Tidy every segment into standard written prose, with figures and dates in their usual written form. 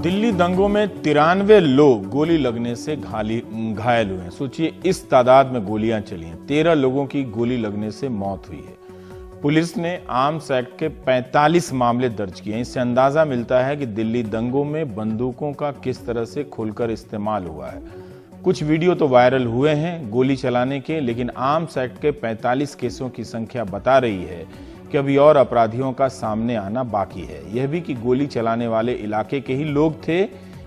दिल्ली दंगों में 93 लोग गोली लगने से घायल हुए हैं। सोचिए, इस तादाद में गोलियां चली हैं। 13 लोगों की गोली लगने से मौत हुई है। पुलिस ने आर्म्स एक्ट के 45 मामले दर्ज किए हैं। इससे अंदाजा मिलता है कि दिल्ली दंगों में बंदूकों का किस तरह से खुलकर इस्तेमाल हुआ है। कुछ वीडियो तो वायरल हुए हैं गोली चलाने के, लेकिन आर्म्स एक्ट के 45 केसों की संख्या बता रही है कि अभी और अपराधियों का सामने आना बाकी है। यह भी कि गोली चलाने वाले इलाके के ही लोग थे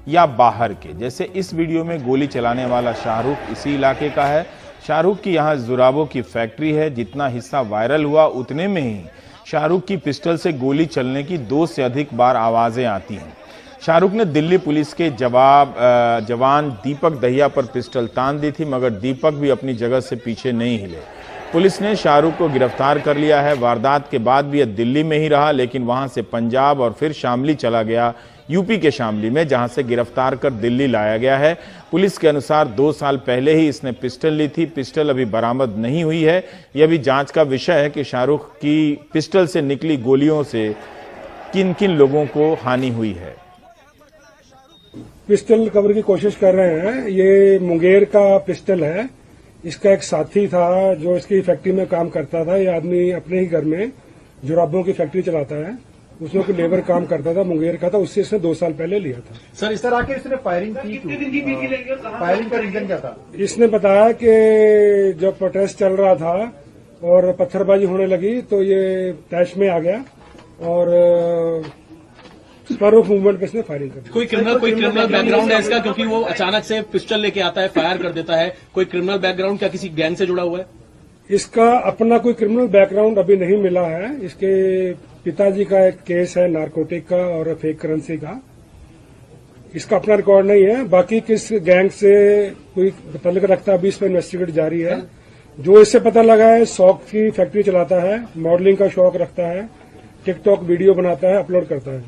या बाहर के। जैसे इस वीडियो में गोली चलाने वाला शाहरुख इसी इलाके का है। शाहरुख की यहाँ जुराबों की फैक्ट्री है। जितना हिस्सा वायरल हुआ उतने में ही शाहरुख की पिस्टल से गोली चलने की 2 से अधिक बार आवाजें आती हैं। शाहरुख ने दिल्ली पुलिस के जवान दीपक दहिया पर पिस्टल तान दी थी, मगर दीपक भी अपनी जगह से पीछे नहीं हिले। पुलिस ने शाहरुख को गिरफ्तार कर लिया है। वारदात के बाद भी यह दिल्ली में ही रहा, लेकिन वहां से पंजाब और फिर शामली चला गया, यूपी के शामली में, जहां से गिरफ्तार कर दिल्ली लाया गया है। पुलिस के अनुसार 2 साल पहले ही इसने पिस्टल ली थी। पिस्टल अभी बरामद नहीं हुई है। यह भी जांच का विषय है कि शाहरुख की पिस्टल से निकली गोलियों से किन किन लोगों को हानि हुई है। पिस्टल कवर की कोशिश कर रहे हैं। ये मुंगेर का पिस्टल है। इसका एक साथी था जो इसकी फैक्ट्री में काम करता था। ये आदमी अपने ही घर में जुराबों की फैक्ट्री चलाता है। उसमें कोई लेबर काम करता था, मुंगेर का था। उससे इसने 2 साल पहले लिया था। सर, इस तरह के इसने फायरिंग की फायरिंग का रीजन क्या था? इसने बताया कि जब प्रोटेस्ट चल रहा था और पत्थरबाजी होने लगी तो ये तैश में आ गया और स्पर मूवमेंट पे इसने फायरिंग कर दी। कोई क्रिमिनल बैकग्राउंड है इसका? क्योंकि वो अचानक से पिस्टल लेके आता है, फायर कर देता है। कोई क्रिमिनल बैकग्राउंड क्या किसी गैंग से जुड़ा हुआ है? इसका अपना कोई क्रिमिनल बैकग्राउंड अभी नहीं मिला है। इसके पिताजी का एक केस है नारकोटिक का और फेक करेंसी का। इसका अपना रिकॉर्ड नहीं है। बाकी किस गैंग से कोई तल्लुक रखता है, अभी इस पर इन्वेस्टिगेट जारी है। जो इससे पता लगा है, शौक की फैक्ट्री चलाता है, मॉडलिंग का शौक रखता है, टिकटॉक वीडियो बनाता है, अपलोड करता है।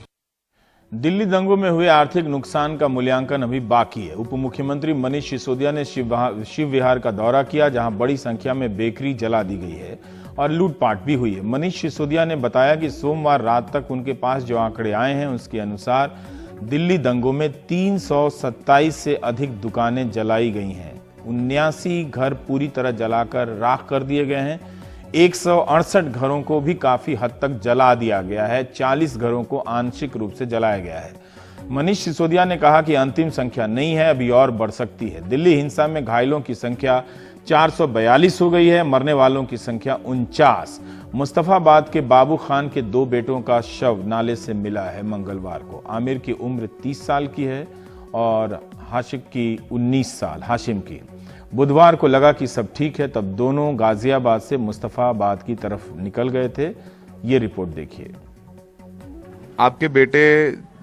दिल्ली दंगों में हुए आर्थिक नुकसान का मूल्यांकन अभी बाकी है। उप मुख्यमंत्री मनीष सिसोदिया ने शिव विहार का दौरा किया, जहां बड़ी संख्या में बेकरी जला दी गई है और लूटपाट भी हुई है। मनीष सिसोदिया ने बताया कि सोमवार रात तक उनके पास जो आंकड़े आए हैं उसके अनुसार दिल्ली दंगों में 327 से अधिक दुकानें जलाई गई हैं। 79 घर पूरी तरह जलाकर राख कर दिए गए हैं। 168 घरों को भी काफी हद तक जला दिया गया है। 40 घरों को आंशिक रूप से जलाया गया है। मनीष सिसोदिया ने कहा कि अंतिम संख्या नहीं है, अभी और बढ़ सकती है। दिल्ली हिंसा में घायलों की संख्या 442 हो गई है, मरने वालों की संख्या 49। मुस्तफाबाद के बाबू खान के 2 बेटों का शव नाले से मिला है मंगलवार को। आमिर की उम्र 30 साल की है और हाशिम की 19 साल। हाशिम की बुधवार को लगा कि सब ठीक है, तब दोनों गाजियाबाद से मुस्तफाबाद की तरफ निकल गए थे। ये रिपोर्ट देखिए। आपके बेटे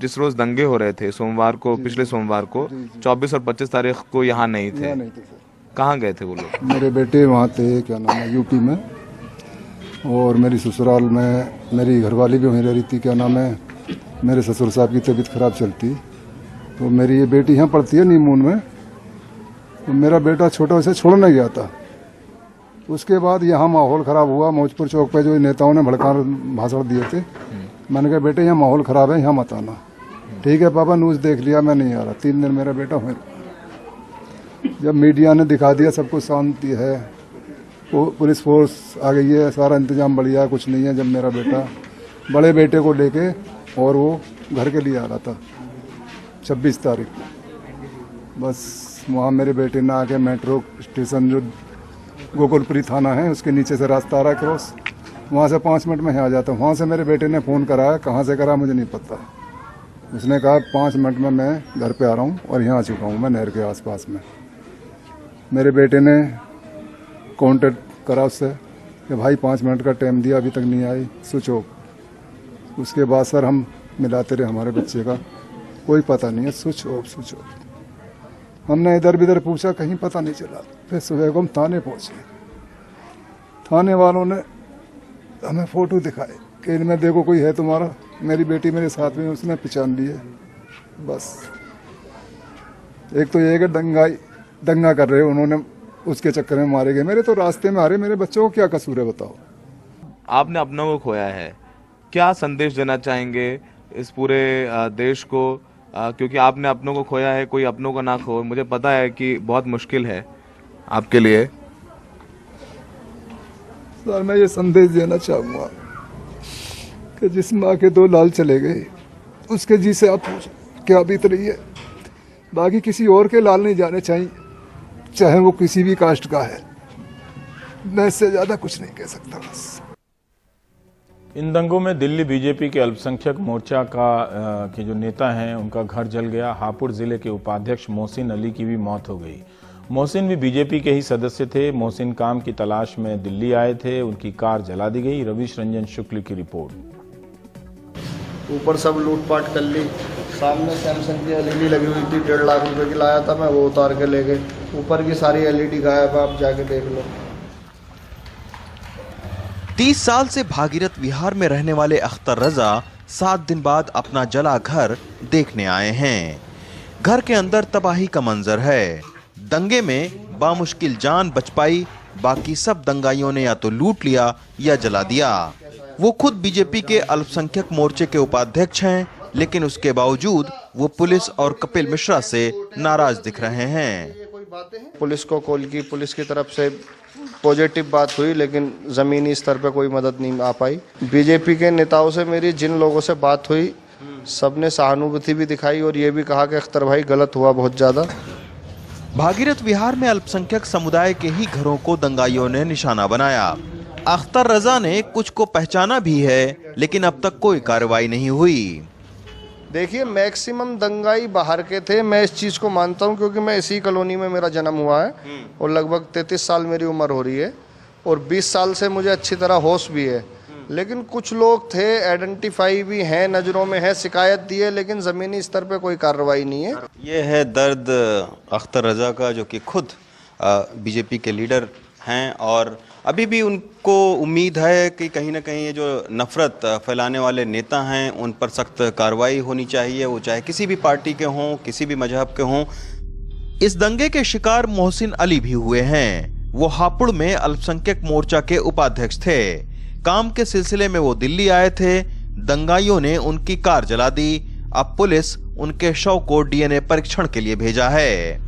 जिस रोज दंगे हो रहे थे सोमवार को, पिछले सोमवार को 24 और 25 तारीख को यहाँ नहीं थे। कहाँ गए थे वो लोग? मेरे बेटे वहाँ थे, क्या नाम है, यूपी में। और मेरी ससुराल में मेरी घरवाली भी वहीं रह रही थी, क्या नाम है, मेरे ससुर साहब की तबीयत खराब चलती। तो मेरी ये बेटी यहाँ पढ़ती है नीमून में। तो मेरा बेटा छोटा उसे छोड़ने गया था। उसके बाद यहाँ माहौल खराब हुआ। मौजपुर चौक पे जो नेताओं ने भड़का भाषण दिए थे, मैंने कहा बेटे यहाँ माहौल खराब है, यहाँ मत आना। ठीक है पापा, न्यूज़ देख लिया, मैं नहीं आ रहा। 3 दिन मेरा बेटा हुआ। जब मीडिया ने दिखा दिया सब कुछ शांति है, पुलिस फोर्स आ गई है, सारा इंतजाम बढ़िया, कुछ नहीं है, जब मेरा बेटा बड़े बेटे को लेके और वो घर के लिए आ रहा था 26 तारीख को, बस वहाँ मेरे बेटे ने आके मेट्रो स्टेशन जो गोकुलपुरी थाना है उसके नीचे से रास्ता आ रहा है क्रॉस, वहाँ से 5 मिनट में यहाँ आ जाता हूँ। वहाँ से मेरे बेटे ने फ़ोन कराया, कहाँ से करा मुझे नहीं पता। उसने कहा 5 मिनट में मैं घर पे आ रहा हूँ और यहाँ आ चुका हूँ मैं नहर के आसपास में। मेरे बेटे ने कॉन्टेक्ट करा उससे कि भाई 5 मिनट का टाइम दिया, अभी तक नहीं आई, स्विच ऑफ। उसके बाद सर हम मिलाते रहे, हमारे बच्चे का कोई पता नहीं है, स्विच ऑफ। हमने इधर बिधर पूछा, कहीं पता नहीं चला। फिर सुबह को हम थाने पहुँचे। थाने वालों ने हमें फ़ोटो दिखाए कि इनमें देखो कोई है तुम्हारा। मेरी बेटी मेरे साथ में, उसने पहचान लिए। बस एक तो ये कि दंगा कर रहे, उन्होंने उसके चक्कर में मारे गए। मेरे तो रास्ते में आ रहे, मेरे बच्चों को क्या कसूर है बताओ? आपने अपनों को खोया है, क्या संदेश देना चाहेंगे इस पूरे देश को क्योंकि आपने अपनों को खोया है, कोई अपनों को ना खो। मुझे पता है कि बहुत मुश्किल है आपके लिए। सर मैं ये संदेश देना चाहूँगा कि जिस माँ के 2 लाल चले गए उसके जी से आप पूछो क्या बीत रही है। बाकी किसी और के लाल नहीं जाने चाहिए, चाहे वो किसी भी कास्ट का है। मैं इससे ज्यादा कुछ नहीं कह सकता। बस इन दंगों में दिल्ली बीजेपी के अल्पसंख्यक मोर्चा के जो नेता हैं उनका घर जल गया। हापुड़ जिले के उपाध्यक्ष मोहसिन अली की भी मौत हो गई। मोहसिन भी बीजेपी के ही सदस्य थे। मोहसिन काम की तलाश में दिल्ली आए थे, उनकी कार जला दी गई। रविश रंजन शुक्ल की रिपोर्ट। ऊपर सब लूटपाट कर ली। सामने सैमसंग की एलईडी लगी हुई थी, 1.5 लाख रुपए की लाया था मैं, वो उतार के ले गए। ऊपर की सारी एलईडी गायब है, आप जाके देख लो। 30 साल से भागीरथ विहार में रहने वाले अख्तर रजा 7 दिन बाद अपना जला घर देखने आए हैं। घर के अंदर तबाही का मंजर है। दंगे में बामुश्किल जान बच पाई, बाकी सब दंगाइयों ने या तो लूट लिया या जला दिया। वो खुद बीजेपी के अल्पसंख्यक मोर्चे के उपाध्यक्ष हैं, लेकिन उसके बावजूद वो पुलिस और कपिल मिश्रा से नाराज दिख रहे हैं। पुलिस को कॉल की, पुलिस की तरफ से पॉजिटिव बात हुई, लेकिन जमीनी स्तर पे कोई मदद नहीं आ पाई। बीजेपी के नेताओं से मेरी जिन लोगों से बात हुई, सबने सहानुभूति भी दिखाई और ये भी कहा कि अख्तर भाई गलत हुआ बहुत ज्यादा। भागीरथ विहार में अल्पसंख्यक समुदाय के ही घरों को दंगाइयों ने निशाना बनाया। अख्तर रजा ने कुछ को पहचाना भी है, लेकिन अब तक कोई कार्रवाई नहीं हुई। देखिए, मैक्सिमम दंगाई बाहर के थे, मैं इस चीज़ को मानता हूं, क्योंकि मैं इसी कॉलोनी में मेरा जन्म हुआ है और लगभग 33 साल मेरी उम्र हो रही है और 20 साल से मुझे अच्छी तरह होश भी है। लेकिन कुछ लोग थे, आइडेंटिफाई भी हैं, नज़रों में है, शिकायत दी है, लेकिन ज़मीनी स्तर पे कोई कार्रवाई नहीं है। ये है दर्द अख्तर रजा का, जो कि खुद बीजेपी के लीडर हैं और अभी भी उनको उम्मीद है कि कहीं ना कहीं ये जो नफरत फैलाने वाले नेता हैं उन पर सख्त कार्रवाई होनी चाहिए, वो चाहे किसी भी पार्टी के हों, किसी भी मजहब के हों। इस दंगे के शिकार मोहसिन अली भी हुए हैं। वो हापुड़ में अल्पसंख्यक मोर्चा के उपाध्यक्ष थे। काम के सिलसिले में वो दिल्ली आए थे। दंगाइयों ने उनकी कार जला दी। अब पुलिस उनके शव को डीएनए परीक्षण के लिए भेजा है।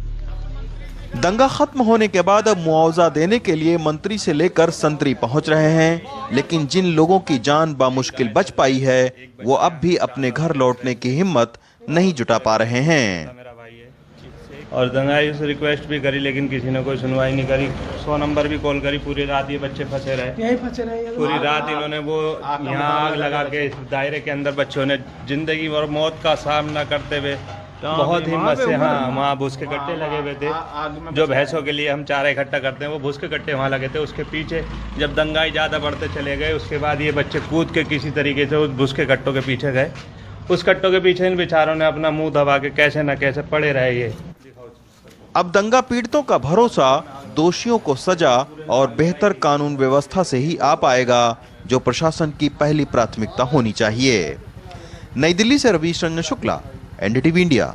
दंगा खत्म होने के बाद अब मुआवजा देने के लिए मंत्री से लेकर संतरी पहुंच रहे हैं, लेकिन जिन लोगों की जान बामुश्किल बच पाई है वो अब भी अपने घर लौटने की हिम्मत नहीं जुटा पा रहे हैं। और दंगाई से रिक्वेस्ट भी करी, लेकिन किसी ने कोई सुनवाई नहीं करी। 100 नंबर भी कॉल करी, पूरी रात ये बच्चे फंसे रहे। पूरी रात इन्होंने वो यहाँ आग लगा के इस दायरे के अंदर बच्चों ने जिंदगी और मौत का सामना करते हुए बहुत हिम्मत से, हाँ, वहाँ भूस के कट्टे लगे हुए थे। जो भैंसों के लिए हम चारा इकट्ठा करते हैं, वो भूस के कट्टे वहाँ लगे थे। उसके पीछे जब दंगाई ज़्यादा बढ़ते चले गए, उसके बाद ये बच्चे कूद के किसी तरीके से उस भूस के कट्टों के पीछे गए। उस कट्टों के पीछे इन बेचारों ने अपना मुंह दबा के कैसे न कैसे पड़े रहे। ये अब दंगा पीड़ितों का भरोसा दोषियों को सजा और बेहतर कानून व्यवस्था से ही आ पाएगा, जो प्रशासन की पहली प्राथमिकता होनी चाहिए। नई दिल्ली से रविश रंजन शुक्ला, एनडीटीवी इंडिया।